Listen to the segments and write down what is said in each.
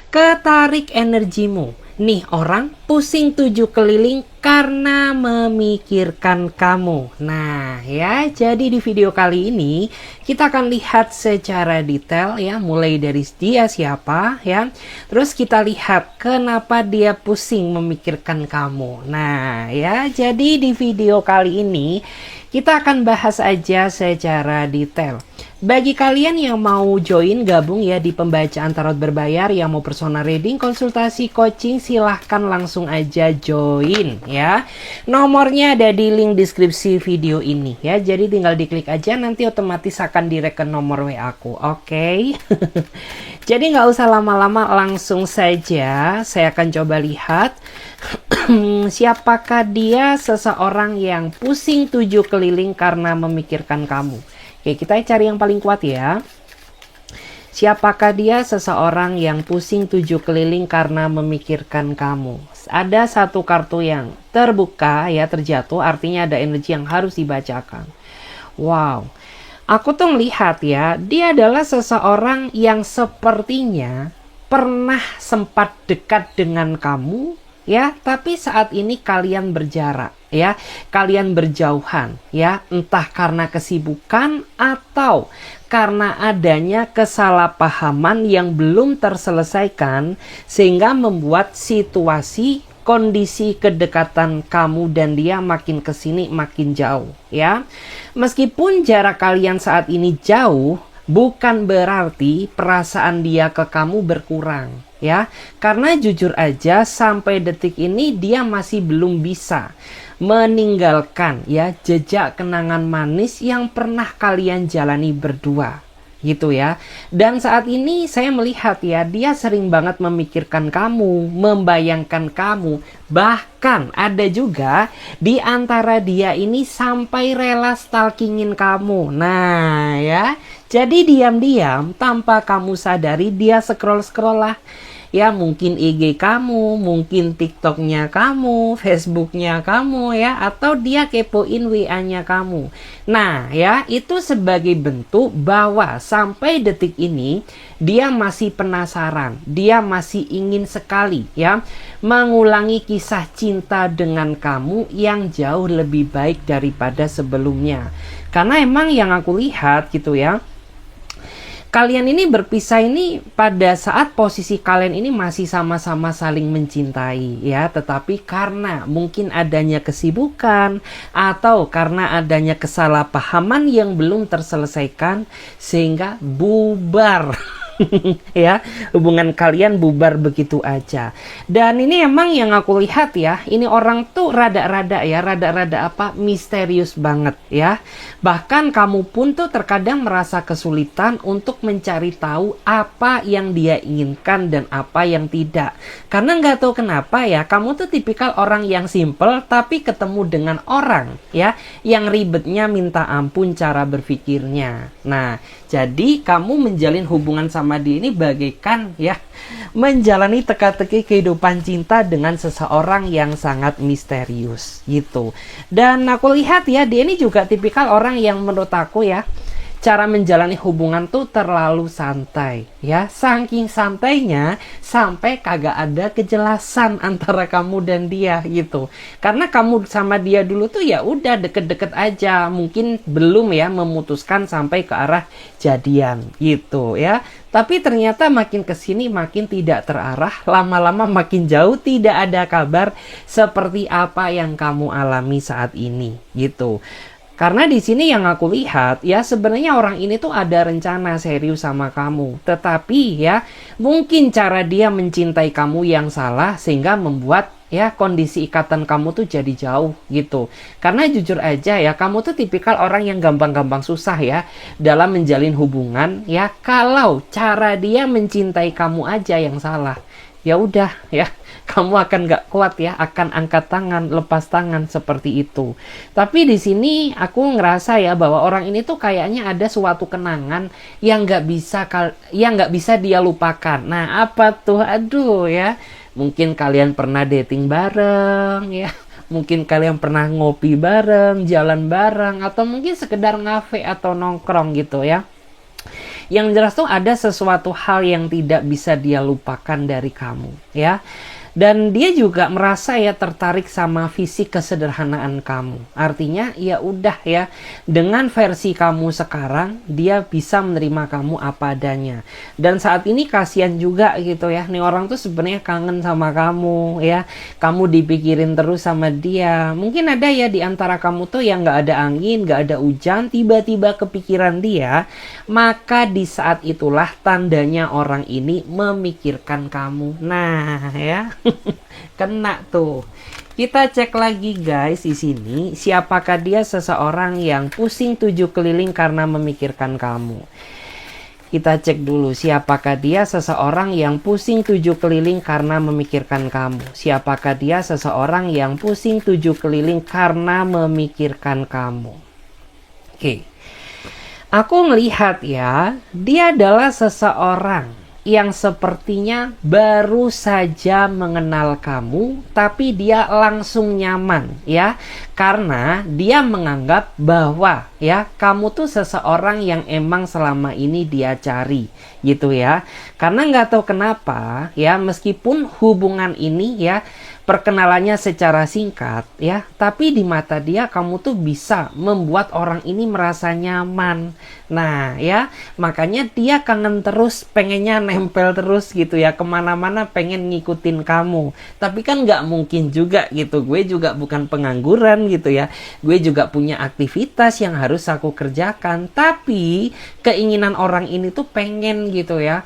Ketarik energimu. Nih orang pusing 7 keliling karena memikirkan kamu. Nah ya, jadi di video kali ini kita akan lihat secara detail ya, mulai dari dia siapa ya. Terus kita lihat kenapa dia pusing memikirkan kamu. Nah ya, jadi di video kali ini kita akan bahas aja secara detail. Bagi kalian yang mau join gabung ya di pembacaan tarot berbayar, yang mau personal reading, konsultasi, coaching, silahkan langsung aja join ya. Nomornya ada di link deskripsi video ini ya. Jadi tinggal diklik aja, nanti otomatis akan direct ke nomor WA aku. Oke. Jadi nggak usah lama-lama, langsung saja saya akan coba lihat siapakah dia, seseorang yang pusing 7 keliling karena memikirkan kamu. Oke, kita cari yang paling kuat ya. Siapakah dia, seseorang yang pusing 7 keliling karena memikirkan kamu? Ada satu kartu yang terbuka ya, terjatuh, artinya ada energi yang harus dibacakan. Wow, aku tuh melihat ya, dia adalah seseorang yang sepertinya pernah sempat dekat dengan kamu ya, tapi saat ini kalian berjarak ya, kalian berjauhan ya, entah karena kesibukan atau karena adanya kesalahpahaman yang belum terselesaikan, sehingga membuat situasi kondisi kedekatan kamu dan dia makin kesini makin jauh ya. Meskipun jarak kalian saat ini jauh, bukan berarti perasaan dia ke kamu berkurang ya, karena jujur aja sampai detik ini dia masih belum bisa meninggalkan ya jejak kenangan manis yang pernah kalian jalani berdua gitu ya. Dan saat ini saya melihat ya, dia sering banget memikirkan kamu, membayangkan kamu, bahkan ada juga di antara dia ini sampai rela stalkingin kamu. Nah ya, jadi diam-diam tanpa kamu sadari dia scroll-scroll lah ya, mungkin IG kamu, mungkin TikToknya kamu, Facebooknya kamu ya, atau dia kepoin WA-nya kamu. Nah ya, itu sebagai bentuk bahwa sampai detik ini dia masih penasaran, dia masih ingin sekali ya mengulangi kisah cinta dengan kamu yang jauh lebih baik daripada sebelumnya. Karena emang yang aku lihat gitu ya, kalian ini berpisah ini pada saat posisi kalian ini masih sama-sama saling mencintai ya, tetapi karena mungkin adanya kesibukan atau karena adanya kesalahpahaman yang belum terselesaikan, sehingga bubar ya, hubungan kalian bubar begitu aja. Dan ini emang yang aku lihat ya, ini orang tuh rada-rada apa, misterius banget ya. Bahkan kamu pun tuh terkadang merasa kesulitan untuk mencari tahu apa yang dia inginkan dan apa yang tidak. Karena nggak tahu kenapa ya, kamu tuh tipikal orang yang simple, tapi ketemu dengan orang ya yang ribetnya minta ampun cara berpikirnya. Nah, jadi kamu menjalin hubungan sama dia ini bagaikan ya menjalani teka-teki kehidupan cinta dengan seseorang yang sangat misterius gitu. Dan aku lihat ya, dia ini juga tipikal orang yang menurut aku ya, cara menjalani hubungan tuh terlalu santai ya, saking santainya sampai kagak ada kejelasan antara kamu dan dia gitu. Karena kamu sama dia dulu tuh ya udah deket-deket aja, mungkin belum ya memutuskan sampai ke arah jadian gitu ya. Tapi ternyata makin kesini makin tidak terarah, lama-lama makin jauh, tidak ada kabar seperti apa yang kamu alami saat ini gitu. Karena di sini yang aku lihat ya, sebenarnya orang ini tuh ada rencana serius sama kamu. Tetapi ya, mungkin cara dia mencintai kamu yang salah, sehingga membuat ya kondisi ikatan kamu tuh jadi jauh gitu. Karena jujur aja ya, kamu tuh tipikal orang yang gampang-gampang susah ya dalam menjalin hubungan ya, kalau cara dia mencintai kamu aja yang salah. Ya udah ya, kamu akan gak kuat ya, akan angkat tangan, lepas tangan seperti itu. Tapi di sini aku ngerasa ya bahwa orang ini tuh kayaknya ada suatu kenangan yang nggak bisa dia lupakan. Nah apa tuh? Aduh ya, mungkin kalian pernah dating bareng ya, mungkin kalian pernah ngopi bareng, jalan bareng, atau mungkin sekedar ngafe atau nongkrong gitu ya. Yang jelas tuh ada sesuatu hal yang tidak bisa dia lupakan dari kamu, ya. Dan dia juga merasa ya tertarik sama fisik kesederhanaan kamu. Artinya ya udah ya, dengan versi kamu sekarang dia bisa menerima kamu apa adanya. Dan saat ini kasihan juga gitu ya. Nih orang tuh sebenarnya kangen sama kamu ya. Kamu dipikirin terus sama dia. Mungkin ada ya di antara kamu tuh yang nggak ada angin, nggak ada hujan, tiba-tiba kepikiran dia. Maka di saat itulah tandanya orang ini memikirkan kamu. Nah ya. Kena tuh. Kita cek lagi guys di sini, siapakah dia seseorang yang pusing 7 keliling karena memikirkan kamu. Kita cek dulu, siapakah dia seseorang yang pusing 7 keliling karena memikirkan kamu. Siapakah dia seseorang yang pusing 7 keliling karena memikirkan kamu. Oke. Aku melihat ya, dia adalah seseorang yang sepertinya baru saja mengenal kamu, tapi dia langsung nyaman ya, karena dia menganggap bahwa ya kamu tuh seseorang yang emang selama ini dia cari gitu ya. Karena nggak tahu kenapa ya, meskipun hubungan ini ya perkenalannya secara singkat ya, tapi di mata dia kamu tuh bisa membuat orang ini merasa nyaman. Nah ya, makanya dia kangen terus, pengennya nempel terus gitu ya, kemana-mana pengen ngikutin kamu. Tapi kan nggak mungkin juga gitu, gue juga bukan pengangguran gitu ya, gue juga punya aktivitas yang harus aku kerjakan. Tapi keinginan orang ini tuh pengen gitu ya,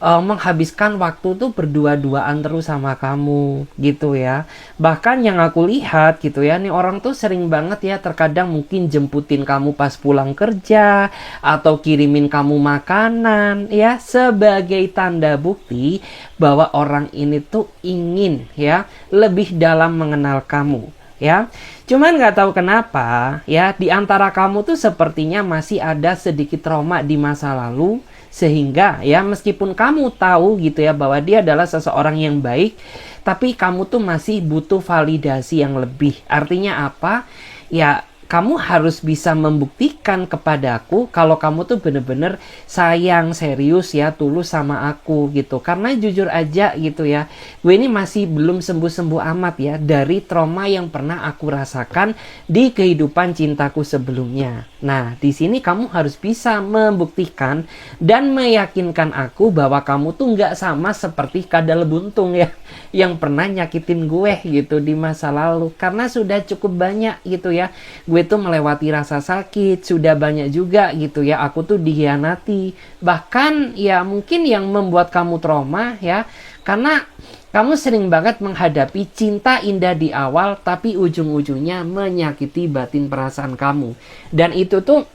menghabiskan waktu tuh berdua-duaan terus sama kamu gitu ya. Bahkan yang aku lihat gitu ya, nih orang tuh sering banget ya, terkadang mungkin jemputin kamu pas pulang kerja atau kirimin kamu makanan ya, sebagai tanda bukti bahwa orang ini tuh ingin ya lebih dalam mengenal kamu ya. Cuman nggak tahu kenapa ya, di antara kamu tuh sepertinya masih ada sedikit trauma di masa lalu, sehingga ya meskipun kamu tahu gitu ya bahwa dia adalah seseorang yang baik, tapi kamu tuh masih butuh validasi yang lebih. Artinya apa? Ya kamu harus bisa membuktikan kepadaku kalau kamu tuh bener-bener sayang, serius ya, tulus sama aku gitu. Karena jujur aja gitu ya, gue ini masih belum sembuh-sembuh amat ya dari trauma yang pernah aku rasakan di kehidupan cintaku sebelumnya. Nah, di sini kamu harus bisa membuktikan dan meyakinkan aku bahwa kamu tuh nggak sama seperti kadal buntung ya, yang pernah nyakitin gue gitu di masa lalu. Karena sudah cukup banyak gitu ya, gue tuh melewati rasa sakit, sudah banyak juga gitu ya, aku tuh dikhianati. Bahkan ya mungkin yang membuat kamu trauma ya, karena kamu sering banget menghadapi cinta indah di awal, tapi ujung-ujungnya menyakiti batin perasaan kamu. Dan itu tuh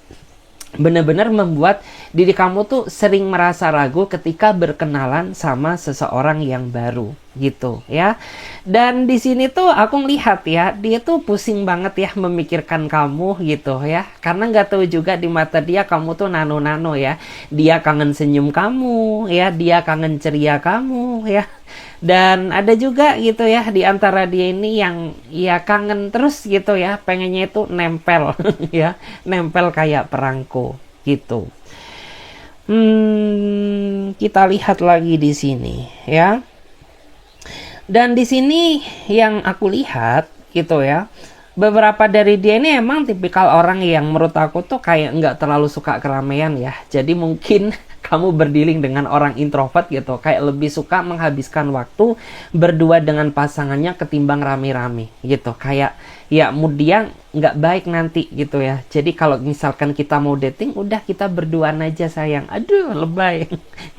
benar-benar membuat diri kamu tuh sering merasa ragu ketika berkenalan sama seseorang yang baru gitu ya. Dan di sini tuh aku ngelihat ya, dia tuh pusing banget ya memikirkan kamu gitu ya, karena nggak tahu juga di mata dia kamu tuh nano-nano ya. Dia kangen senyum kamu ya, dia kangen ceria kamu ya. Dan ada juga gitu ya di antara dia ini yang ya kangen terus gitu ya, pengennya itu nempel ya, nempel kayak perangko gitu. Kita lihat lagi di sini ya. Dan di sini yang aku lihat gitu ya, beberapa dari dia ini emang tipikal orang yang menurut aku tuh kayak nggak terlalu suka keramaian ya. Jadi mungkin kamu berdealing dengan orang introvert gitu, kayak lebih suka menghabiskan waktu berdua dengan pasangannya ketimbang rame-rame gitu. Kayak ya mood dia nggak baik nanti gitu ya. Jadi kalau misalkan kita mau dating, udah kita berduaan aja sayang. Aduh lebay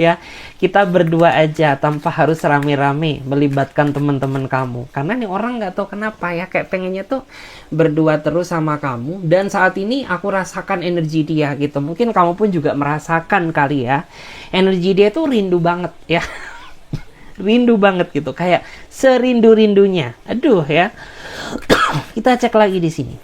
ya, kita berdua aja tanpa harus rame-rame melibatkan teman-teman kamu. Karena nih orang nggak tahu kenapa ya, kayak pengennya tuh berdua terus sama kamu. Dan saat ini aku rasakan energi dia gitu, mungkin kamu pun juga merasakan kali ya, energi dia tuh rindu banget ya. Rindu banget gitu, kayak serindu-rindunya. Aduh ya. Kita cek lagi di sini.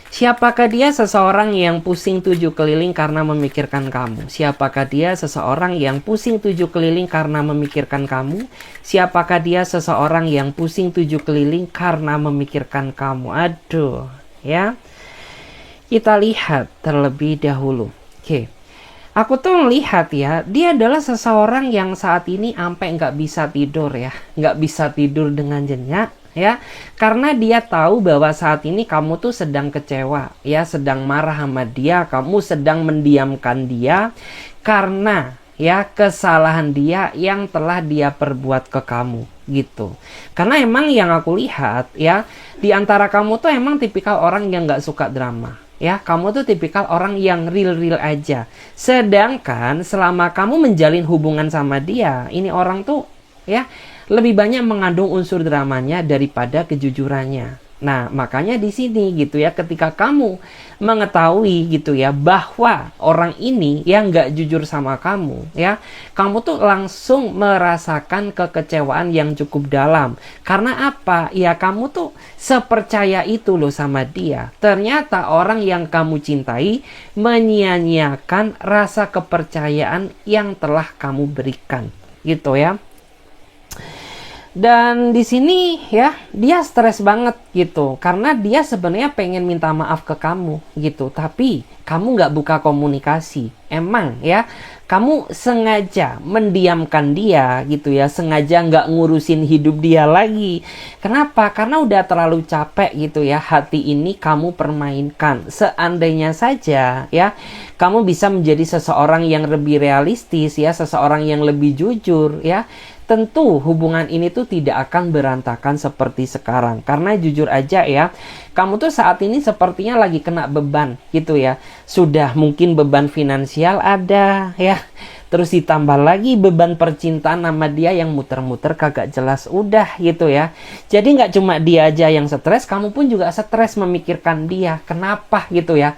Siapakah dia? Seseorang yang pusing 7 keliling karena memikirkan kamu. Siapakah dia? Seseorang yang pusing 7 keliling karena memikirkan kamu. Siapakah dia? Seseorang yang pusing 7 keliling karena memikirkan kamu. Aduh, ya. Kita lihat terlebih dahulu. Oke. Aku tuh melihat ya, dia adalah seseorang yang saat ini sampai nggak bisa tidur ya, nggak bisa tidur dengan nyenyak ya, karena dia tahu bahwa saat ini kamu tuh sedang kecewa ya, sedang marah sama dia, kamu sedang mendiamkan dia karena ya kesalahan dia yang telah dia perbuat ke kamu gitu. Karena emang yang aku lihat ya, di antara kamu tuh emang tipikal orang yang nggak suka drama. Ya, kamu tuh tipikal orang yang real-real aja. Sedangkan selama kamu menjalin hubungan sama dia, ini orang tuh ya lebih banyak mengandung unsur dramanya daripada kejujurannya. Nah, makanya di sini gitu ya, ketika kamu mengetahui gitu ya bahwa orang ini yang nggak jujur sama kamu ya, kamu tuh langsung merasakan kekecewaan yang cukup dalam. Karena apa? Ya kamu tuh sepercaya itu loh sama dia. Ternyata orang yang kamu cintai menyia-nyiakan rasa kepercayaan yang telah kamu berikan gitu ya. Dan di sini ya dia stres banget gitu karena dia sebenarnya pengen minta maaf ke kamu gitu, tapi kamu nggak buka komunikasi. Emang ya kamu sengaja mendiamkan dia gitu ya, sengaja nggak ngurusin hidup dia lagi. Kenapa? Karena udah terlalu capek gitu ya, hati ini kamu permainkan. Seandainya saja ya kamu bisa menjadi seseorang yang lebih realistis ya, seseorang yang lebih jujur ya, tentu hubungan ini tuh tidak akan berantakan seperti sekarang. Karena jujur aja ya, kamu tuh saat ini sepertinya lagi kena beban gitu ya. Sudah mungkin beban finansial ada ya, terus ditambah lagi beban percintaan sama dia yang muter-muter kagak jelas udah gitu ya. Jadi nggak cuma dia aja yang stres, kamu pun juga stres memikirkan dia. Kenapa gitu ya?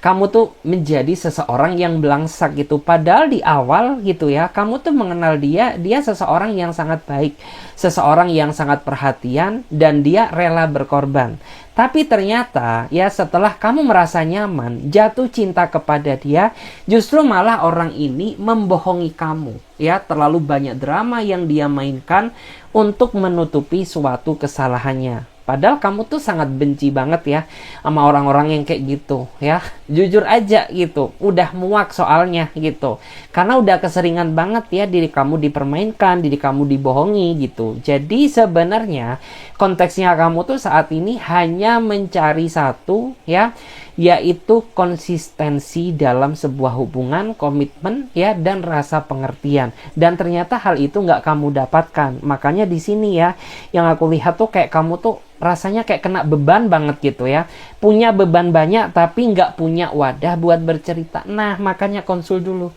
Kamu tuh menjadi seseorang yang belangsak gitu. Padahal di awal gitu ya, kamu tuh mengenal dia seseorang yang sangat baik, seseorang yang sangat perhatian, dan dia rela berkorban. Tapi ternyata ya setelah kamu merasa nyaman, jatuh cinta kepada dia, justru malah orang ini membohongi kamu. Ya, terlalu banyak drama yang dia mainkan untuk menutupi suatu kesalahannya. Padahal kamu tuh sangat benci banget ya sama orang-orang yang kayak gitu ya. Jujur aja gitu, udah muak soalnya gitu. Karena udah keseringan banget ya diri kamu dipermainkan, diri kamu dibohongi gitu. Jadi sebenarnya konteksnya kamu tuh saat ini hanya mencari satu ya, yaitu konsistensi dalam sebuah hubungan, komitmen ya, dan rasa pengertian. Dan ternyata hal itu nggak kamu dapatkan. Makanya di sini ya, yang aku lihat tuh kayak kamu tuh rasanya kayak kena beban banget gitu ya. Punya beban banyak tapi nggak punya wadah buat bercerita. Nah, makanya konsul dulu.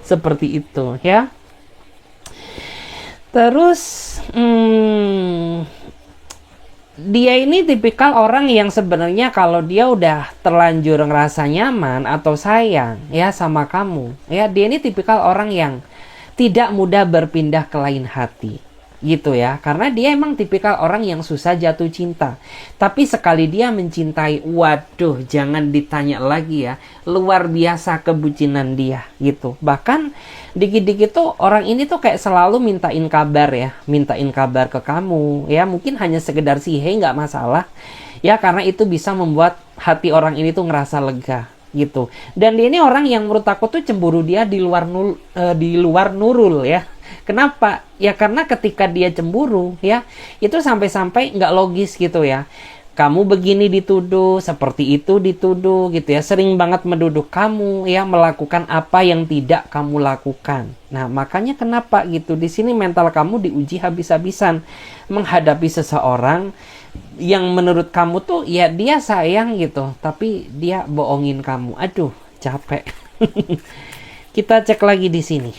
Seperti itu ya. Terus dia ini tipikal orang yang sebenarnya kalau dia udah terlanjur ngerasa nyaman atau sayang ya sama kamu ya, dia ini tipikal orang yang tidak mudah berpindah ke lain hati gitu ya, karena dia emang tipikal orang yang susah jatuh cinta. Tapi sekali dia mencintai, waduh jangan ditanya lagi ya, luar biasa kebucinan dia gitu. Bahkan dikit-dikit tuh orang ini tuh kayak selalu mintain kabar ya, mintain kabar ke kamu ya, mungkin hanya sekedar say hey nggak masalah ya, karena itu bisa membuat hati orang ini tuh ngerasa lega gitu. Dan dia ini orang yang menurut aku tuh cemburu dia di luar nurul ya. Kenapa? Ya karena ketika dia cemburu ya, itu sampai-sampai nggak logis gitu ya. Kamu begini dituduh, seperti itu dituduh gitu ya. Sering banget menuduh kamu ya melakukan apa yang tidak kamu lakukan. Nah, makanya kenapa gitu. Di sini mental kamu diuji habis-habisan menghadapi seseorang yang menurut kamu tuh ya dia sayang gitu, tapi dia bohongin kamu. Aduh, capek. Kita cek lagi di sini.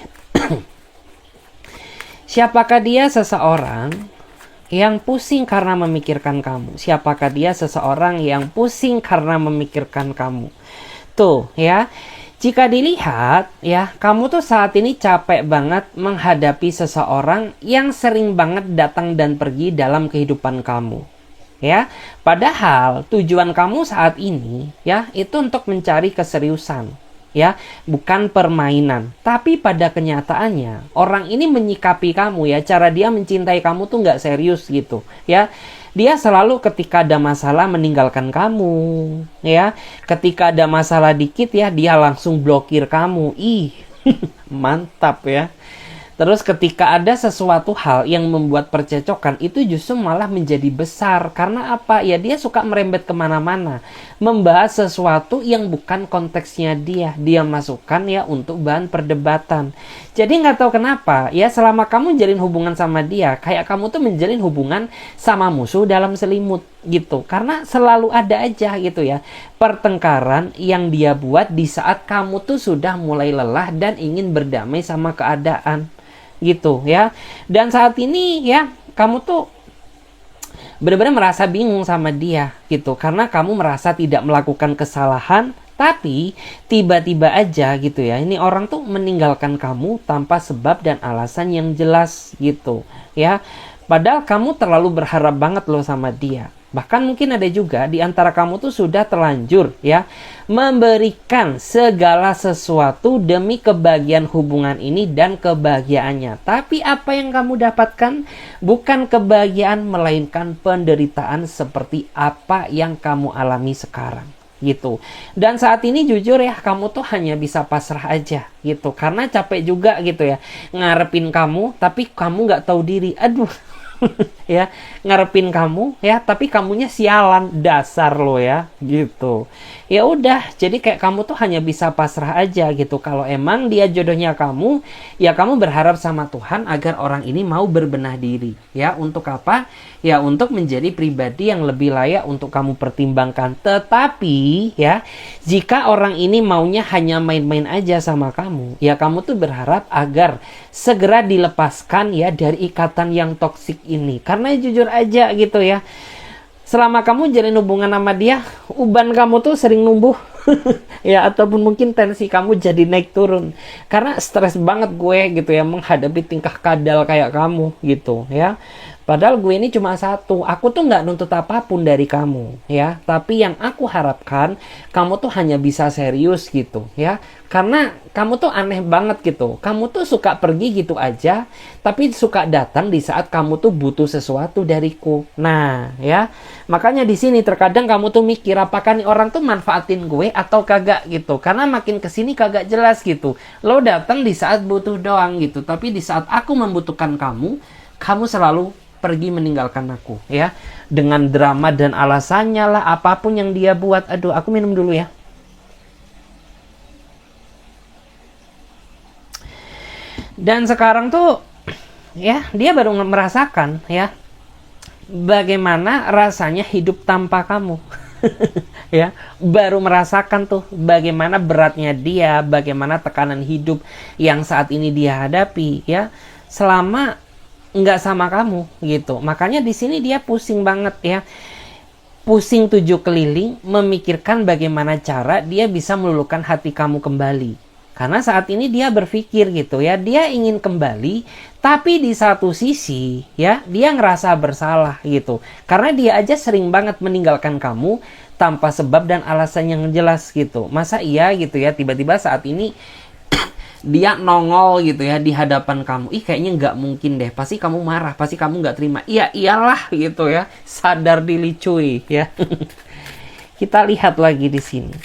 Siapakah dia? Seseorang yang pusing karena memikirkan kamu. Siapakah dia? Seseorang yang pusing karena memikirkan kamu. Tuh ya, jika dilihat ya, kamu tuh saat ini capek banget menghadapi seseorang yang sering banget datang dan pergi dalam kehidupan kamu. Ya, padahal tujuan kamu saat ini ya, itu untuk mencari keseriusan. Ya, bukan permainan. Tapi pada kenyataannya orang ini menyikapi kamu ya, cara dia mencintai kamu tuh nggak serius gitu ya. Dia selalu ketika ada masalah meninggalkan kamu, ya. Ketika ada masalah dikit ya, dia langsung blokir kamu. Ih, mantap ya. Terus ketika ada sesuatu hal yang membuat percecokan, itu justru malah menjadi besar. Karena apa? Ya dia suka merembet kemana-mana. Membahas sesuatu yang bukan konteksnya dia. Dia masukkan ya untuk bahan perdebatan. Jadi nggak tahu kenapa, ya selama kamu jalin hubungan sama dia, kayak kamu tuh menjalin hubungan sama musuh dalam selimut gitu. Karena selalu ada aja gitu ya pertengkaran yang dia buat di saat kamu tuh sudah mulai lelah dan ingin berdamai sama keadaan gitu ya. Dan saat ini ya kamu tuh benar-benar merasa bingung sama dia gitu karena kamu merasa tidak melakukan kesalahan, tapi tiba-tiba aja gitu ya ini orang tuh meninggalkan kamu tanpa sebab dan alasan yang jelas gitu ya. Padahal kamu terlalu berharap banget loh sama dia. Bahkan mungkin ada juga di antara kamu tuh sudah terlanjur ya memberikan segala sesuatu demi kebahagiaan hubungan ini dan kebahagiaannya. Tapi apa yang kamu dapatkan bukan kebahagiaan melainkan penderitaan seperti apa yang kamu alami sekarang gitu. Dan saat ini jujur ya kamu tuh hanya bisa pasrah aja gitu karena capek juga gitu ya ngarepin kamu tapi kamu nggak tahu diri. Aduh. Ya ngarepin kamu ya tapi kamunya sialan dasar lo ya gitu. Ya udah jadi kayak kamu tuh hanya bisa pasrah aja gitu. Kalau emang dia jodohnya kamu ya kamu berharap sama Tuhan agar orang ini mau berbenah diri ya. Untuk apa? Ya untuk menjadi pribadi yang lebih layak untuk kamu pertimbangkan. Tetapi ya jika orang ini maunya hanya main-main aja sama kamu ya kamu tuh berharap agar segera dilepaskan ya dari ikatan yang toksik ini. Karena jujur aja gitu ya selama kamu jalin hubungan sama dia uban kamu tuh sering numbuh ya ataupun mungkin tensi kamu jadi naik turun karena stres banget gue gitu ya menghadapi tingkah kadal kayak kamu gitu ya. Padahal gue ini cuma satu, aku tuh nggak nuntut apapun dari kamu ya, tapi yang aku harapkan kamu tuh hanya bisa serius gitu ya. Karena kamu tuh aneh banget gitu. Kamu tuh suka pergi gitu aja, tapi suka datang di saat kamu tuh butuh sesuatu dariku. Nah, ya. Makanya di sini terkadang kamu tuh mikir apakah nih orang tuh manfaatin gue atau kagak gitu. Karena makin kesini kagak jelas gitu. Lo datang di saat butuh doang gitu, tapi di saat aku membutuhkan kamu, kamu selalu pergi meninggalkan aku ya. Dengan drama dan alasannya lah apapun yang dia buat. Aduh, aku minum dulu ya. Dan sekarang tuh ya dia baru merasakan ya bagaimana rasanya hidup tanpa kamu. Ya, baru merasakan tuh bagaimana beratnya dia, bagaimana tekanan hidup yang saat ini dia hadapi ya selama nggak sama kamu gitu. Makanya di sini dia pusing banget ya. Pusing 7 keliling memikirkan bagaimana cara dia bisa meluluhkan hati kamu kembali. Karena saat ini dia berpikir gitu ya, dia ingin kembali, tapi di satu sisi ya, dia ngerasa bersalah gitu. Karena dia aja sering banget meninggalkan kamu tanpa sebab dan alasan yang jelas gitu. Masa iya gitu ya, tiba-tiba saat ini dia nongol gitu ya di hadapan kamu. Ih kayaknya nggak mungkin deh, pasti kamu marah, pasti kamu nggak terima. Iya iyalah gitu ya, sadar diri cuy ya. Kita lihat lagi di sini.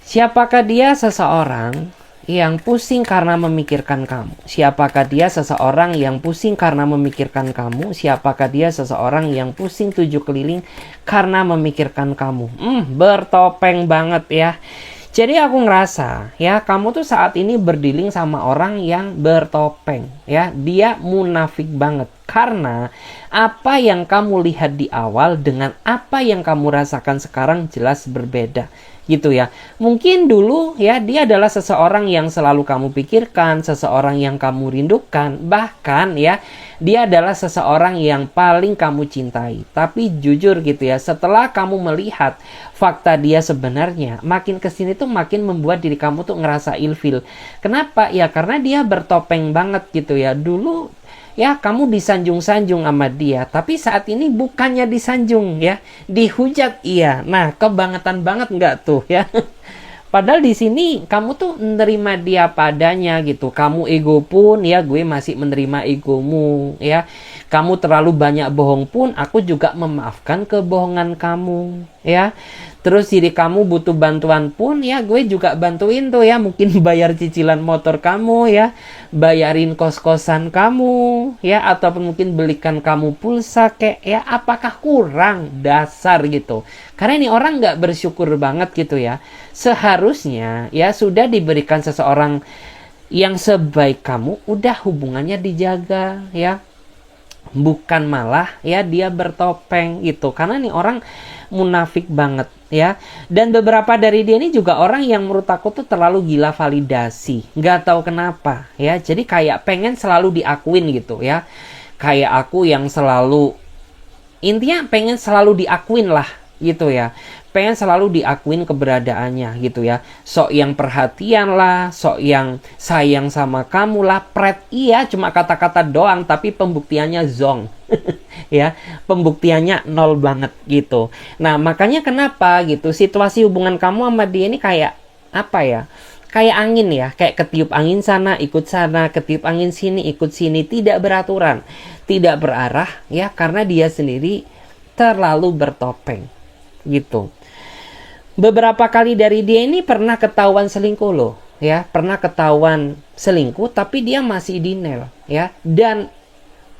Siapakah dia? Seseorang yang pusing karena memikirkan kamu. Siapakah dia? Seseorang yang pusing karena memikirkan kamu. Siapakah dia? Seseorang yang pusing 7 keliling karena memikirkan kamu. Bertopeng banget ya. Jadi aku ngerasa ya kamu tuh saat ini berdealing sama orang yang bertopeng ya. Dia munafik banget. Karena apa yang kamu lihat di awal dengan apa yang kamu rasakan sekarang jelas berbeda. Gitu ya. Mungkin dulu ya dia adalah seseorang yang selalu kamu pikirkan, seseorang yang kamu rindukan, bahkan ya dia adalah seseorang yang paling kamu cintai. Tapi jujur gitu ya, setelah kamu melihat fakta dia sebenarnya, makin kesini tuh makin membuat diri kamu tuh ngerasa ilfil. Kenapa? Ya karena dia bertopeng banget gitu ya. Dulu ya kamu disanjung-sanjung sama dia, tapi saat ini bukannya disanjung ya, dihujat iya. Nah kebangetan banget nggak tuh ya? Padahal di sini kamu tuh menerima dia padanya gitu. Kamu ego pun ya gue masih menerima egomu ya. Kamu terlalu banyak bohong pun aku juga memaafkan kebohongan kamu, ya. Terus diri kamu butuh bantuan pun ya gue juga bantuin tuh ya. Mungkin bayar cicilan motor kamu ya, bayarin kos-kosan kamu ya, ataupun mungkin belikan kamu pulsa kayak ya. Apakah kurang? Dasar gitu. Karena ini orang nggak bersyukur banget gitu ya. Seharusnya ya sudah diberikan seseorang yang sebaik kamu, udah hubungannya dijaga ya. Bukan malah ya dia bertopeng gitu. Karena nih orang munafik banget ya. Dan beberapa dari dia ini juga orang yang menurut aku tuh terlalu gila validasi. Nggak tahu kenapa ya. Jadi kayak pengen selalu diakuin gitu ya. Kayak aku yang selalu, intinya pengen selalu diakuin lah gitu ya. Pengen selalu diakuin keberadaannya gitu ya. Sok yang perhatian lah, sok yang sayang sama kamu lah, pret. Iya, cuma kata-kata doang, tapi pembuktiannya zong. Ya, pembuktiannya nol banget gitu. Nah, makanya kenapa gitu, situasi hubungan kamu sama dia ini kayak apa ya? Kayak angin ya, kayak ketiup angin sana, ikut sana, ketiup angin sini, ikut sini, tidak beraturan, tidak berarah ya, karena dia sendiri terlalu bertopeng gitu. Beberapa kali dari dia ini pernah ketahuan selingkuh loh ya, pernah ketahuan selingkuh tapi dia masih denial ya, dan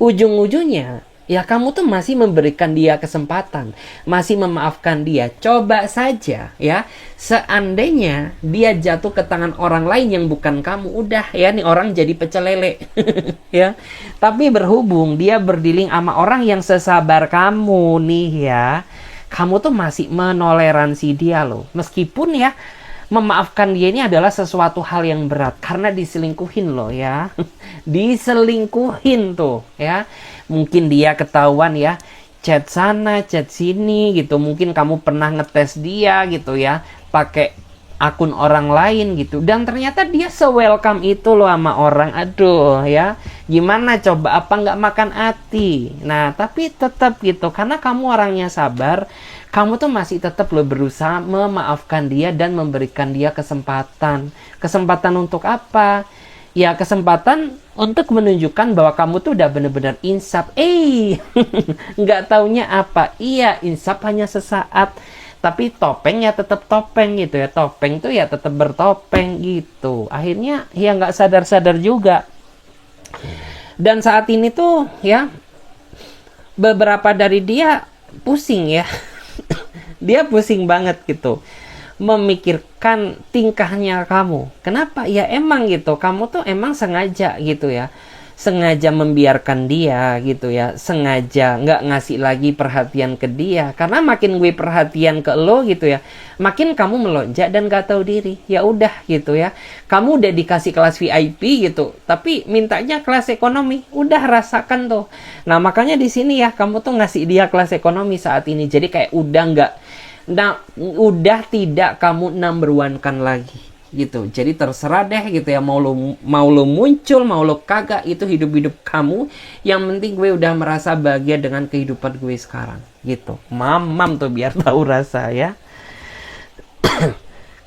ujung-ujungnya ya kamu tuh masih memberikan dia kesempatan, masih memaafkan dia. Coba saja ya, seandainya dia jatuh ke tangan orang lain yang bukan kamu, udah ya nih orang jadi pecel lele. Ya, tapi berhubung dia berdiling sama orang yang sesabar kamu nih ya, kamu tuh masih menoleransi dia loh. Meskipun ya memaafkan dia ini adalah sesuatu hal yang berat karena diselingkuhin loh ya. Diselingkuhin tuh ya. Mungkin dia ketahuan ya, chat sana, chat sini gitu. Mungkin kamu pernah ngetes dia gitu ya, pakai akun orang lain gitu. Dan ternyata dia se-welcome itu loh sama orang. Aduh ya, gimana coba, apa nggak makan hati? Nah, tapi tetap gitu, karena kamu orangnya sabar, kamu tuh masih tetap loh berusaha memaafkan dia dan memberikan dia kesempatan. Kesempatan untuk apa? Ya, kesempatan untuk menunjukkan bahwa kamu tuh udah bener-bener insaf. Nggak taunya apa? Iya, insaf hanya sesaat. Tapi topeng ya tetap topeng gitu ya. Topeng tuh ya tetap bertopeng gitu. Akhirnya ya nggak sadar-sadar juga. Dan saat ini tuh ya, beberapa dari dia pusing ya. Dia pusing banget gitu, memikirkan tingkahnya kamu. Kenapa? Ya emang gitu, kamu tuh emang sengaja gitu ya, sengaja membiarkan dia gitu ya, sengaja nggak ngasih lagi perhatian ke dia. Karena makin gue perhatian ke lo gitu ya, makin kamu melonjak dan gak tahu diri. Ya udah gitu ya, kamu udah dikasih kelas VIP gitu, tapi mintanya kelas ekonomi. Udah rasakan tuh. Nah makanya di sini ya, kamu tuh ngasih dia kelas ekonomi saat ini. Jadi kayak udah nggak, nah, udah tidak kamu number one kan lagi gitu. Jadi terserah deh gitu ya, mau lo muncul, mau lo kagak, itu hidup kamu. Yang penting gue udah merasa bahagia dengan kehidupan gue sekarang gitu. Mamam tuh biar tahu rasa ya.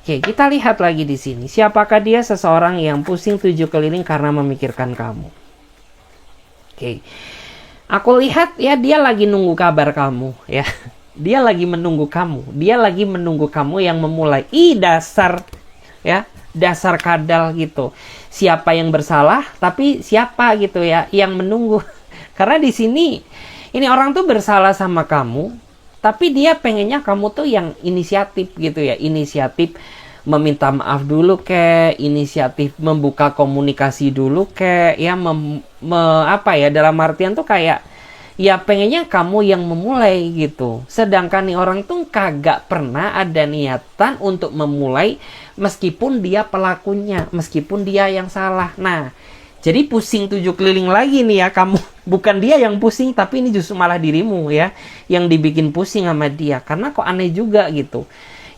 Oke, kita lihat lagi di sini. Siapakah dia? Seseorang yang pusing tujuh keliling karena memikirkan kamu. Oke, aku lihat ya dia lagi nunggu kabar kamu ya. Dia lagi menunggu kamu. Dia lagi menunggu kamu yang memulai. Dasar ya, dasar kadal gitu. Siapa yang bersalah, tapi siapa gitu ya yang menunggu. Karena di sini ini orang tuh bersalah sama kamu, tapi dia pengennya kamu tuh yang inisiatif gitu ya. Inisiatif meminta maaf dulu kek, inisiatif membuka komunikasi dulu kek ya, apa ya, dalam artian tuh kayak ya pengennya kamu yang memulai gitu. Sedangkan nih orang tuh kagak pernah ada niatan untuk memulai, meskipun dia pelakunya, meskipun dia yang salah. Nah, jadi pusing tujuh keliling lagi nih ya kamu. Bukan dia yang pusing, tapi ini justru malah dirimu ya yang dibikin pusing sama dia. Karena kok aneh juga gitu.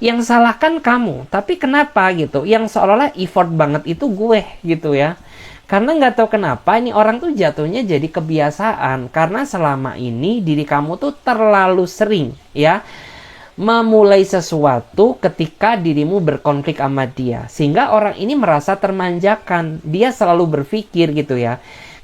Yang salah kan kamu, tapi kenapa gitu? Yang seolah-olah effort banget itu gue gitu ya. Karena nggak tahu kenapa ini orang tuh jatuhnya jadi kebiasaan. Karena selama ini diri kamu tuh terlalu sering ya memulai sesuatu ketika dirimu berkonflik sama dia. Sehingga orang ini merasa termanjakan. Dia selalu berpikir gitu ya,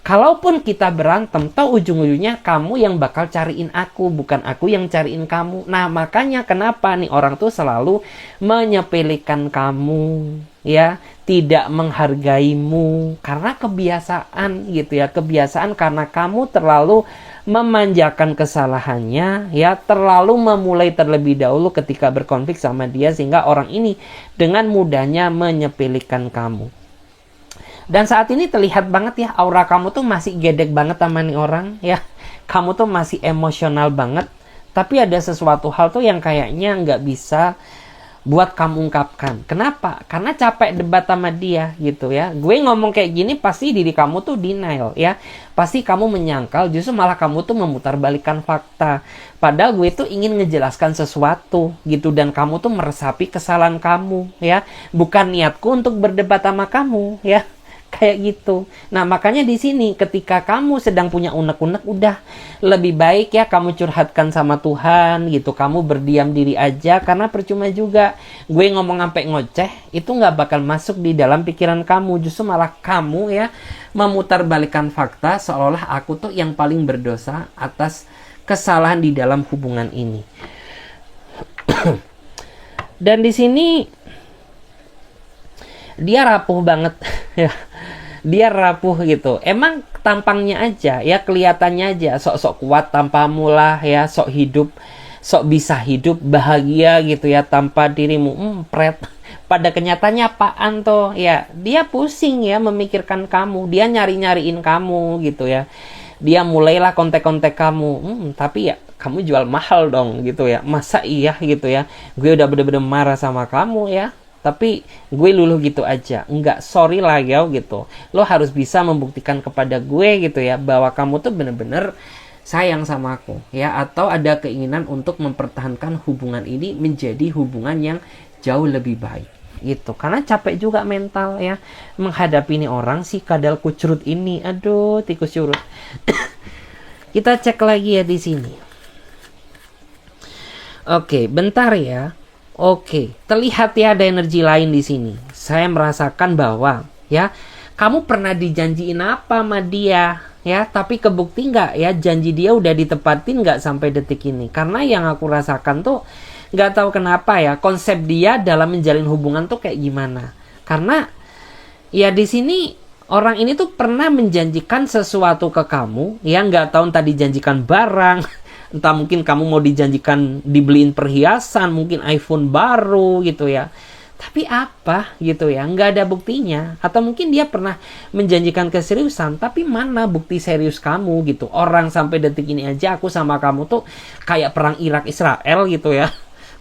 Kalaupun kita berantem, toh ujung-ujungnya kamu yang bakal cariin aku, bukan aku yang cariin kamu. Nah, makanya kenapa nih orang tuh selalu menyepelekan kamu, ya, tidak menghargaimu karena kebiasaan gitu ya. Kebiasaan karena kamu terlalu memanjakan kesalahannya, ya, terlalu memulai terlebih dahulu ketika berkonflik sama dia sehingga orang ini dengan mudahnya menyepelekan kamu. Dan saat ini terlihat banget ya, aura kamu tuh masih gedek banget sama nih orang, ya. Kamu tuh masih emosional banget. Tapi ada sesuatu hal tuh yang kayaknya nggak bisa buat kamu ungkapkan. Kenapa? Karena capek debat sama dia gitu ya. Gue ngomong kayak gini pasti diri kamu tuh denial ya. Pasti kamu menyangkal, justru malah kamu tuh memutarbalikkan fakta. Padahal gue tuh ingin ngejelaskan sesuatu gitu, dan kamu tuh meresapi kesalahan kamu ya. Bukan niatku untuk berdebat sama kamu ya. Kayak gitu. Nah, makanya di sini ketika kamu sedang punya unek-unek, udah lebih baik ya kamu curhatkan sama Tuhan gitu. Kamu berdiam diri aja, karena percuma juga gue ngomong sampai ngoceh itu nggak bakal masuk di dalam pikiran kamu. Justru malah kamu ya memutarbalikkan fakta seolah aku tuh yang paling berdosa atas kesalahan di dalam hubungan ini. Dan di sini dia rapuh banget ya. Dia rapuh gitu. Emang tampangnya aja ya, kelihatannya aja sok-sok kuat tanpa mula ya, sok hidup, sok bisa hidup bahagia gitu ya tanpa dirimu. Pret. Pada kenyataannya apaan tuh ya? Dia pusing ya memikirkan kamu, dia nyari-nyariin kamu gitu ya. Dia mulailah kontek-kontek kamu. Tapi ya kamu jual mahal dong gitu ya. Masa iya gitu ya? Gue udah bener-bener marah sama kamu ya, tapi gue luluh gitu aja. Enggak, sorry lah ya gitu. Lo harus bisa membuktikan kepada gue gitu ya, bahwa kamu tuh bener-bener sayang sama aku ya, atau ada keinginan untuk mempertahankan hubungan ini menjadi hubungan yang jauh lebih baik gitu. Karena capek juga mental ya menghadapi ini orang si kadal kucurut ini. Aduh, tikus curut. Kita cek lagi ya di sini. Oke, bentar ya. Oke, terlihat ya ada energi lain di sini. Saya merasakan bahwa ya kamu pernah dijanjiin apa sama dia ya, tapi kebukti nggak ya janji dia udah ditepatin nggak sampai detik ini? Karena yang aku rasakan tuh nggak tahu kenapa ya, konsep dia dalam menjalin hubungan tuh kayak gimana? Karena ya di sini orang ini tuh pernah menjanjikan sesuatu ke kamu, ya nggak tahu entah dijanjikan barang. Entah mungkin kamu mau dijanjikan dibeliin perhiasan, mungkin iPhone baru gitu ya. Tapi apa gitu ya, nggak ada buktinya. Atau mungkin dia pernah menjanjikan keseriusan, tapi mana bukti serius kamu gitu. Orang sampai detik ini aja aku sama kamu tuh kayak perang Irak Israel gitu ya.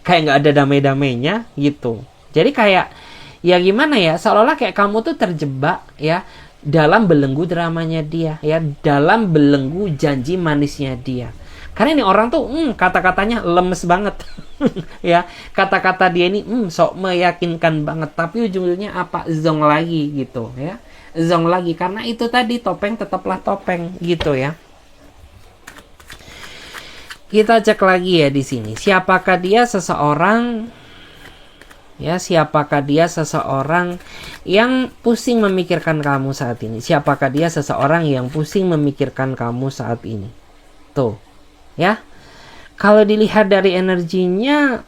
Kayak nggak ada damai-damainya gitu. Jadi kayak ya gimana ya, seolah-olah kayak kamu tuh terjebak ya dalam belenggu dramanya dia ya, dalam belenggu janji manisnya dia. Karena ini orang tuh kata-katanya lemes banget. Ya, kata-kata dia ini sok meyakinkan banget, tapi ujung-ujungnya apa? Zong lagi gitu ya. Zong lagi karena itu tadi, topeng tetaplah topeng gitu ya. Kita cek lagi ya di sini. Siapakah dia? Seseorang ya, siapakah dia? Seseorang yang pusing memikirkan kamu saat ini. Siapakah dia? Seseorang yang pusing memikirkan kamu saat ini. Tuh. Ya, kalau dilihat dari energinya,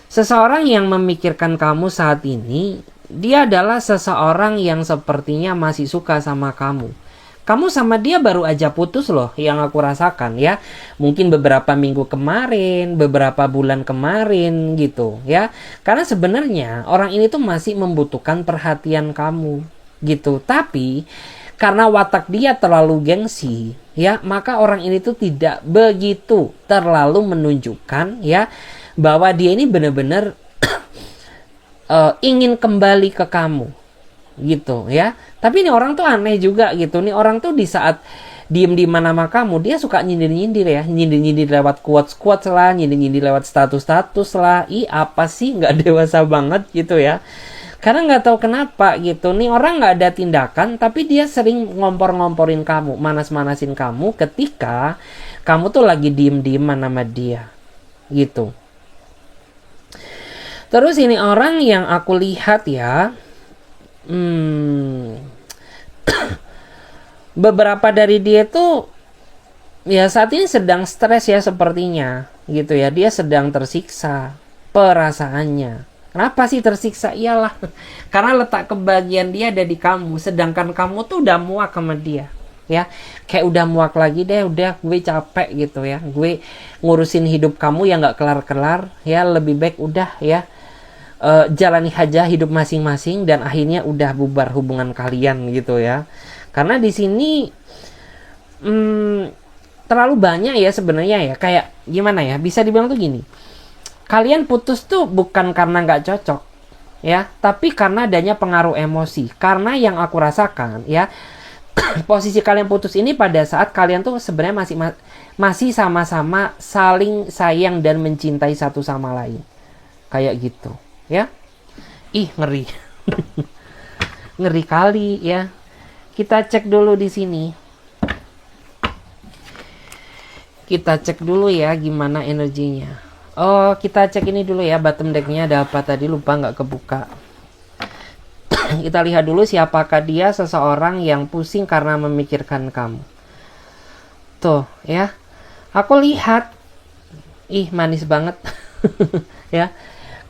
seseorang yang memikirkan kamu saat ini, dia adalah seseorang yang sepertinya masih suka sama kamu. Kamu sama dia baru aja putus loh, yang aku rasakan ya. Mungkin beberapa minggu kemarin, beberapa bulan kemarin gitu ya. Karena sebenarnya orang ini tuh masih membutuhkan perhatian kamu gitu. Tapi karena watak dia terlalu gengsi ya, maka orang ini tuh tidak begitu terlalu menunjukkan ya bahwa dia ini benar-benar ingin kembali ke kamu gitu ya. Tapi ini orang tuh aneh juga gitu. Nih orang tuh di saat diem di mana sama kamu, dia suka nyindir-nyindir ya, nyindir-nyindir lewat quotes-quotes lah, nyindir-nyindir lewat status-status lah. Apa sih, nggak dewasa banget gitu ya. Karena nggak tahu kenapa gitu. Nih orang nggak ada tindakan, tapi dia sering ngompor-ngomporin kamu, manas-manasin kamu ketika kamu tuh lagi diem-dieman sama dia gitu. Terus ini orang yang aku lihat ya, beberapa dari dia tuh ya saat ini sedang stres ya sepertinya gitu ya. Dia sedang tersiksa perasaannya. Kenapa sih tersiksa? Iyalah karena letak kebahagiaan dia ada di kamu, sedangkan kamu tuh udah muak sama dia ya. Kayak udah muak lagi deh, udah gue capek gitu ya, gue ngurusin hidup kamu yang nggak kelar-kelar ya. Lebih baik udah ya, jalani aja hidup masing-masing dan akhirnya udah bubar hubungan kalian gitu ya. Karena di sini terlalu banyak ya sebenarnya ya, kayak gimana ya, bisa dibilang tuh gini, kalian putus tuh bukan karena nggak cocok ya, tapi karena adanya pengaruh emosi. Karena yang aku rasakan ya, posisi kalian putus ini pada saat kalian tuh sebenarnya masih sama-sama saling sayang dan mencintai satu sama lain, kayak gitu ya. Ih, ngeri. Ngeri kali ya. Kita cek dulu di sini. Kita cek dulu ya gimana energinya. Oh, kita cek ini dulu ya, bottom decknya ada apa tadi, lupa nggak kebuka. Kita lihat dulu siapakah dia, seseorang yang pusing karena memikirkan kamu. Tuh ya, aku lihat, ih manis banget. Ya,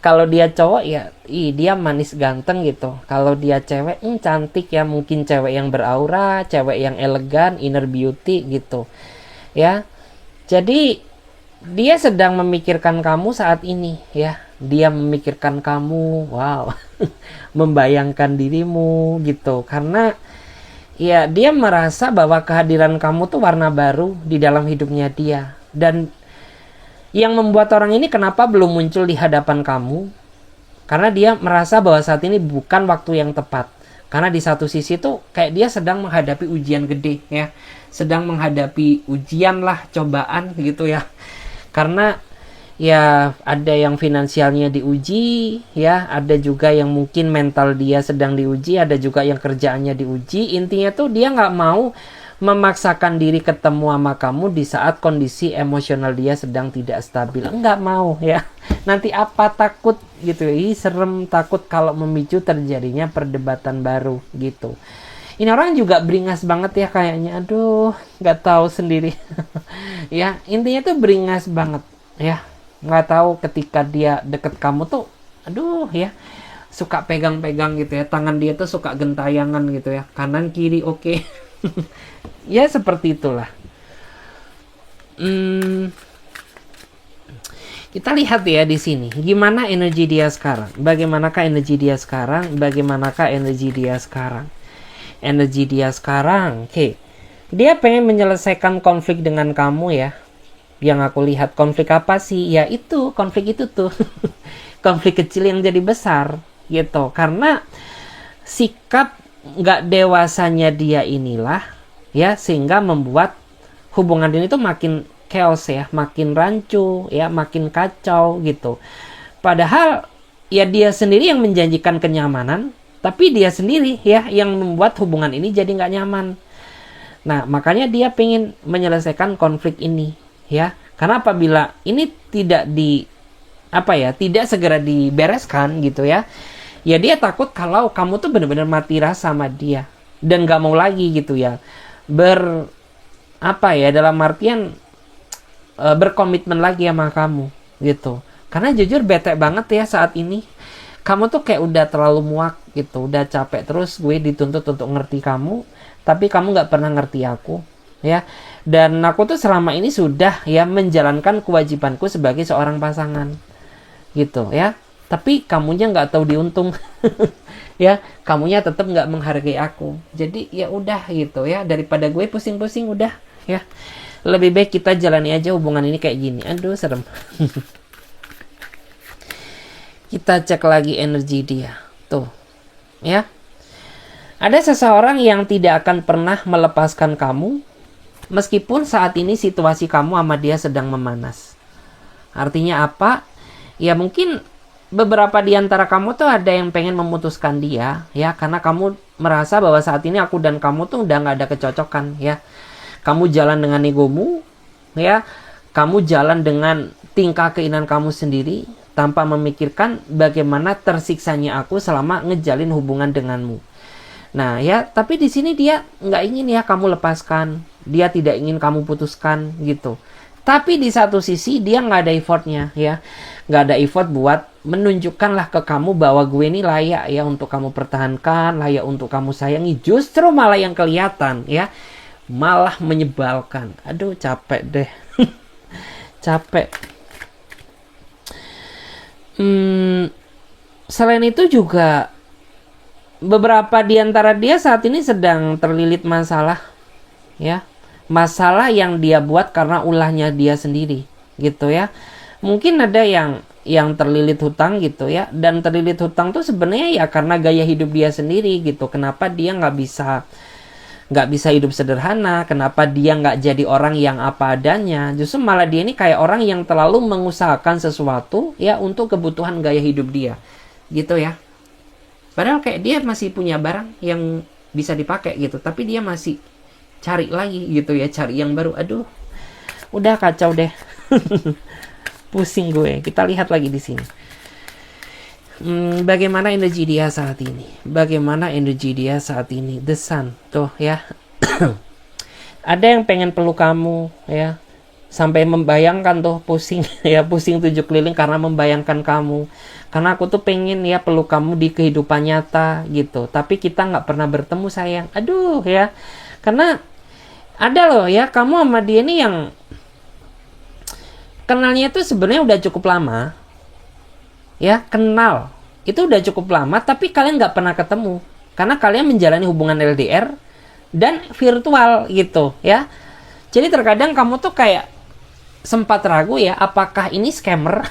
kalau dia cowok ya, dia manis ganteng gitu. Kalau dia cewek, cantik ya, mungkin cewek yang beraura, cewek yang elegan, inner beauty gitu. Ya, jadi dia sedang memikirkan kamu saat ini ya. Dia memikirkan kamu, wow, membayangkan dirimu gitu. Karena ya dia merasa bahwa kehadiran kamu tuh warna baru di dalam hidupnya dia. Dan yang membuat orang ini kenapa belum muncul di hadapan kamu, karena dia merasa bahwa saat ini bukan waktu yang tepat. Karena di satu sisi tuh kayak dia sedang menghadapi ujian gede ya, sedang menghadapi ujian lah, cobaan gitu ya. Karena ya ada yang finansialnya diuji ya, ada juga yang mungkin mental dia sedang diuji, ada juga yang kerjaannya diuji. Intinya tuh dia nggak mau memaksakan diri ketemu sama kamu di saat kondisi emosional dia sedang tidak stabil. Nggak mau ya. Nanti apa, takut gitu. Serem, takut kalau memicu terjadinya perdebatan baru gitu. Ini orang juga beringas banget ya kayaknya. Aduh, nggak tahu sendiri. Ya, intinya tuh beringas banget ya. Nggak tahu ketika dia deket kamu tuh, aduh ya, suka pegang-pegang gitu ya. Tangan dia tuh suka gentayangan gitu ya. Kanan kiri oke. Ya seperti itulah. Kita lihat ya di sini. Gimana energi dia sekarang? Bagaimanakah energi dia sekarang? Bagaimanakah energi dia sekarang? Energi dia sekarang, oke. Dia pengen menyelesaikan konflik dengan kamu ya. Yang aku lihat, konflik apa sih? Ya itu, konflik itu tuh. Konflik kecil yang jadi besar gitu. Karena sikap nggak dewasanya dia inilah ya, sehingga membuat hubungan ini tuh makin chaos ya, makin rancu ya, makin kacau gitu. Padahal ya dia sendiri yang menjanjikan kenyamanan, tapi dia sendiri ya yang membuat hubungan ini jadi nggak nyaman. Nah, makanya dia pengen menyelesaikan konflik ini ya. Karena apabila ini tidak tidak segera dibereskan gitu ya, ya dia takut kalau kamu tuh benar-benar mati rasa sama dia dan nggak mau lagi gitu ya dalam artian berkomitmen lagi sama kamu gitu. Karena jujur bete banget ya saat ini. Kamu tuh kayak udah terlalu muak gitu, udah capek terus gue dituntut untuk ngerti kamu, tapi kamu nggak pernah ngerti aku ya. Dan aku tuh selama ini sudah ya menjalankan kewajibanku sebagai seorang pasangan gitu ya, tapi kamunya nggak tahu diuntung. Ya, kamunya tetap nggak menghargai aku. Jadi ya udah gitu ya, daripada gue pusing-pusing udah ya, lebih baik kita jalani aja hubungan ini kayak gini. Aduh serem. Kita cek lagi energi dia tuh ya. Ada seseorang yang tidak akan pernah melepaskan kamu meskipun saat ini situasi kamu sama dia sedang memanas. Artinya apa? Ya mungkin beberapa di antara kamu tuh ada yang pengen memutuskan dia ya, karena kamu merasa bahwa saat ini aku dan kamu tuh udah nggak ada kecocokan ya. Kamu jalan dengan egomu ya, kamu jalan dengan tingkah keinginan kamu sendiri tanpa memikirkan bagaimana tersiksanya aku selama ngejalin hubungan denganmu. Nah ya, tapi di sini dia nggak ingin ya kamu lepaskan, dia tidak ingin kamu putuskan gitu. Tapi di satu sisi dia nggak ada effortnya ya, nggak ada effort buat menunjukkanlah ke kamu bahwa gue ini layak ya untuk kamu pertahankan, layak untuk kamu sayangi. Justru malah yang kelihatan ya, malah menyebalkan. Aduh capek deh, capek. Selain itu juga beberapa di antara dia saat ini sedang terlilit masalah ya. Masalah yang dia buat karena ulahnya dia sendiri gitu ya. Mungkin ada yang terlilit hutang gitu ya, dan terlilit hutang tuh sebenarnya ya karena gaya hidup dia sendiri gitu. Kenapa dia nggak bisa hidup sederhana, kenapa dia nggak jadi orang yang apa adanya. Justru malah dia ini kayak orang yang terlalu mengusahakan sesuatu ya untuk kebutuhan gaya hidup dia gitu ya. Padahal kayak dia masih punya barang yang bisa dipakai gitu, tapi dia masih cari lagi gitu ya, cari yang baru. Aduh, udah kacau deh. Pusing gue. Kita lihat lagi di sini. Bagaimana energi dia saat ini? Bagaimana energi dia saat ini? The Sun, tuh ya. Ada yang pengen peluk kamu ya, sampai membayangkan tuh pusing ya, pusing 7 keliling karena membayangkan kamu. Karena aku tuh pengen ya peluk kamu di kehidupan nyata gitu, tapi kita nggak pernah bertemu sayang. Aduh ya, karena ada loh ya, kamu sama dia ini yang kenalnya tuh sebenarnya udah cukup lama ya, kenal itu udah cukup lama, tapi kalian nggak pernah ketemu karena kalian menjalani hubungan LDR dan virtual gitu ya. Jadi terkadang kamu tuh kayak sempat ragu ya, apakah ini scammer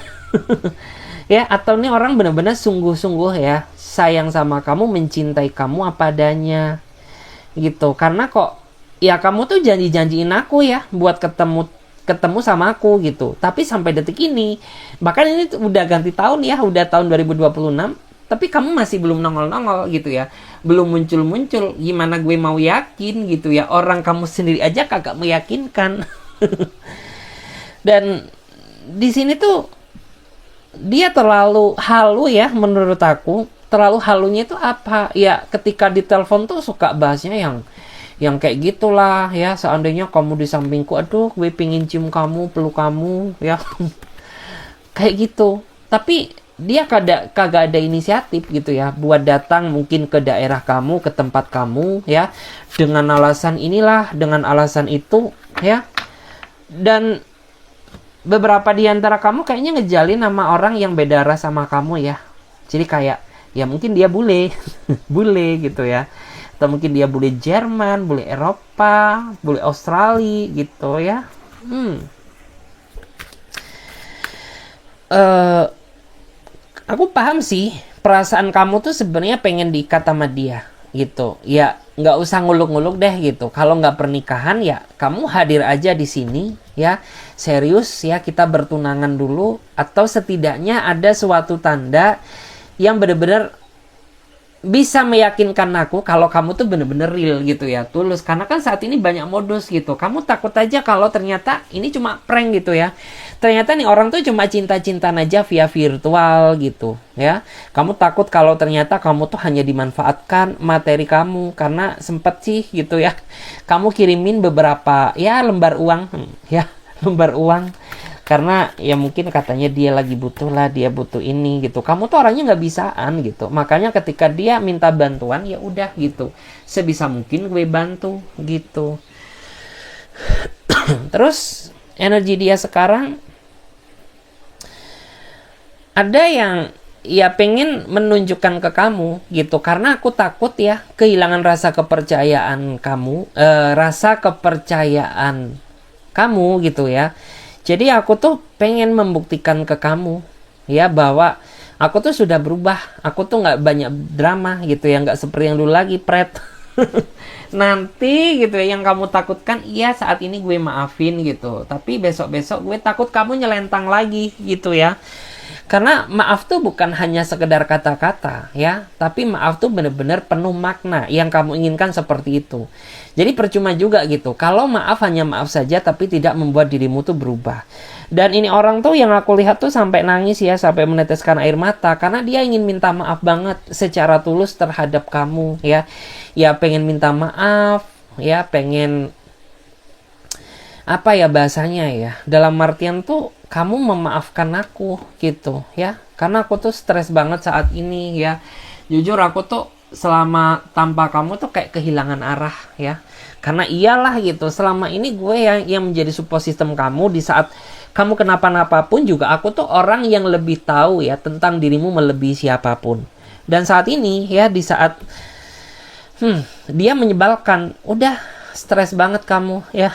ya, atau ini orang benar-benar sungguh-sungguh ya sayang sama kamu, mencintai kamu apa adanya gitu. Karena kok ya kamu tuh janji-janjiin aku ya buat ketemu sama aku gitu. Tapi sampai detik ini, bahkan ini udah ganti tahun ya, udah tahun 2026, tapi kamu masih belum nongol-nongol gitu ya. Belum muncul-muncul. Gimana gue mau yakin gitu ya, orang kamu sendiri aja kagak meyakinkan. Dan di sini tuh dia terlalu halu ya menurut aku. Terlalu halunya itu apa? Ya ketika di telepon tuh suka bahasnya yang kayak gitulah ya, seandainya kamu di sampingku, aduh gue pingin cium kamu, peluk kamu ya. Kayak gitu. Tapi dia kagak ada inisiatif gitu ya buat datang mungkin ke daerah kamu, ke tempat kamu ya, dengan alasan inilah, dengan alasan itu ya. Dan beberapa di antara kamu kayaknya ngejalin sama orang yang beda ras sama kamu ya. Jadi kayak ya mungkin dia bule bule gitu ya, atau mungkin dia bule Jerman, bule Eropa, bule Australia gitu ya. Aku paham sih perasaan kamu tuh sebenarnya pengen diikat sama dia gitu ya. Nggak usah nguluk-nguluk deh gitu. Kalau nggak pernikahan ya kamu hadir aja di sini ya, serius ya, kita bertunangan dulu, atau setidaknya ada suatu tanda yang benar-benar bisa meyakinkan aku kalau kamu tuh bener-bener real gitu ya, tulus. Karena kan saat ini banyak modus gitu. Kamu takut aja kalau ternyata ini cuma prank gitu ya. Ternyata nih orang tuh cuma cinta-cintaan aja via virtual gitu ya. Kamu takut kalau ternyata kamu tuh hanya dimanfaatkan materi kamu. Karena sempet sih gitu ya, kamu kirimin beberapa ya lembar uang ya, lembar uang. Karena ya mungkin katanya dia lagi butuh lah, dia butuh ini gitu. Kamu tuh orangnya nggak bisaan gitu. Makanya ketika dia minta bantuan ya udah gitu, sebisa mungkin gue bantu gitu. Terus energi dia sekarang ada yang ya pengen menunjukkan ke kamu gitu. Karena aku takut ya kehilangan rasa kepercayaan kamu, rasa kepercayaan kamu gitu ya. Jadi aku tuh pengen membuktikan ke kamu ya bahwa aku tuh sudah berubah. Aku tuh nggak banyak drama gitu ya, nggak seperti yang dulu lagi pret. Nanti gitu ya yang kamu takutkan, iya saat ini gue maafin gitu, tapi besok-besok gue takut kamu nyelentang lagi gitu ya. Karena maaf tuh bukan hanya sekedar kata-kata ya, tapi maaf tuh benar-benar penuh makna yang kamu inginkan seperti itu. Jadi percuma juga gitu kalau maaf hanya maaf saja tapi tidak membuat dirimu tuh berubah. Dan ini orang tuh yang aku lihat tuh sampai nangis ya, sampai meneteskan air mata karena dia ingin minta maaf banget secara tulus terhadap kamu ya. Ya pengen minta maaf ya, pengen apa ya bahasanya ya, dalam artian tuh kamu memaafkan aku gitu ya, karena aku tuh stres banget saat ini ya. Jujur aku tuh selama tanpa kamu tuh kayak kehilangan arah ya, karena iyalah gitu selama ini gue yang menjadi support system kamu. Di saat kamu kenapa-napa pun juga aku tuh orang yang lebih tahu ya tentang dirimu melebihi siapapun. Dan saat ini ya, di saat dia menyebalkan, udah stres banget kamu ya.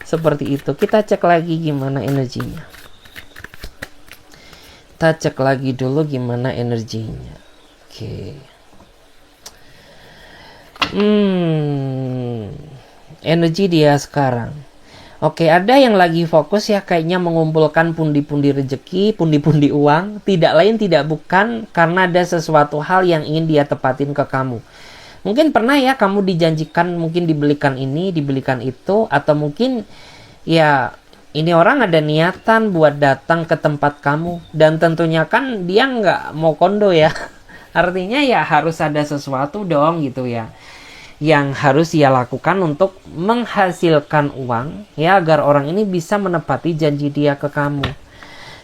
Seperti itu. Kita cek lagi gimana energinya. Kita cek lagi dulu gimana energinya. Oke. Energi dia sekarang. Oke, ada yang lagi fokus ya kayaknya mengumpulkan pundi-pundi rezeki, pundi-pundi uang. Tidak lain tidak bukan karena ada sesuatu hal yang ingin dia tepatin ke kamu. Mungkin pernah ya kamu dijanjikan mungkin dibelikan ini, dibelikan itu, atau mungkin ya ini orang ada niatan buat datang ke tempat kamu. Dan tentunya kan dia nggak mau kondo ya. Artinya ya harus ada sesuatu dong gitu ya, yang harus ia lakukan untuk menghasilkan uang ya, agar orang ini bisa menepati janji dia ke kamu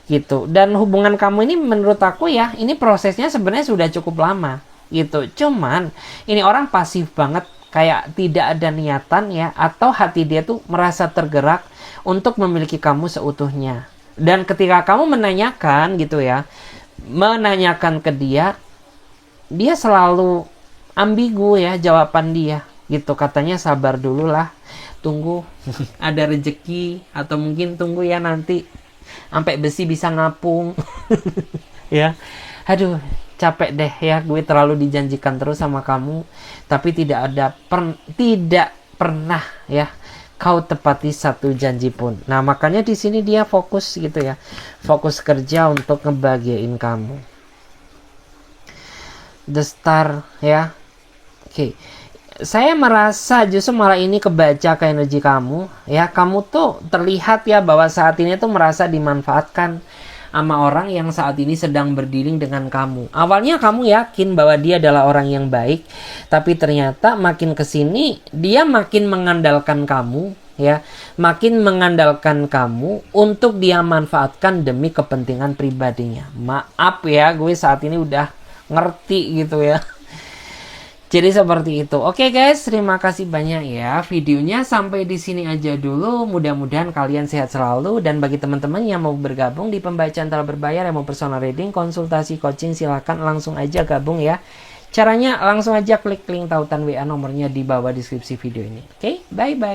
gitu. Dan hubungan kamu ini menurut aku ya, ini prosesnya sebenarnya sudah cukup lama gitu. Cuman ini orang pasif banget, kayak tidak ada niatan ya, atau hati dia tuh merasa tergerak untuk memiliki kamu seutuhnya. Dan ketika kamu menanyakan gitu ya, menanyakan ke dia, dia selalu ambigu ya jawaban dia gitu. Katanya sabar dulu lah, tunggu ada rezeki, atau mungkin tunggu ya nanti sampai besi bisa ngapung. Ya, aduh capek deh ya, gue terlalu dijanjikan terus sama kamu tapi tidak pernah ya kau tepati satu janji pun. Nah makanya di sini dia fokus gitu ya, fokus kerja untuk ngebahagiain kamu. The Star ya. Oke. Saya merasa justru malah ini kebaca ke energi kamu ya. Kamu tuh terlihat ya bahwa saat ini tuh merasa dimanfaatkan sama orang yang saat ini sedang berdealing dengan kamu. Awalnya kamu yakin bahwa dia adalah orang yang baik, tapi ternyata makin kesini dia makin mengandalkan kamu ya, makin mengandalkan kamu untuk dia manfaatkan demi kepentingan pribadinya. Maaf ya, gue saat ini udah ngerti gitu ya. Jadi seperti itu. Oke guys, terima kasih banyak ya. Videonya sampai di sini aja dulu. Mudah-mudahan kalian sehat selalu. Dan bagi teman-teman yang mau bergabung di pembacaan tanpa berbayar, yang mau personal reading, konsultasi, coaching, silahkan langsung aja gabung ya. Caranya langsung aja klik link tautan WA nomornya di bawah deskripsi video ini. Oke, bye-bye.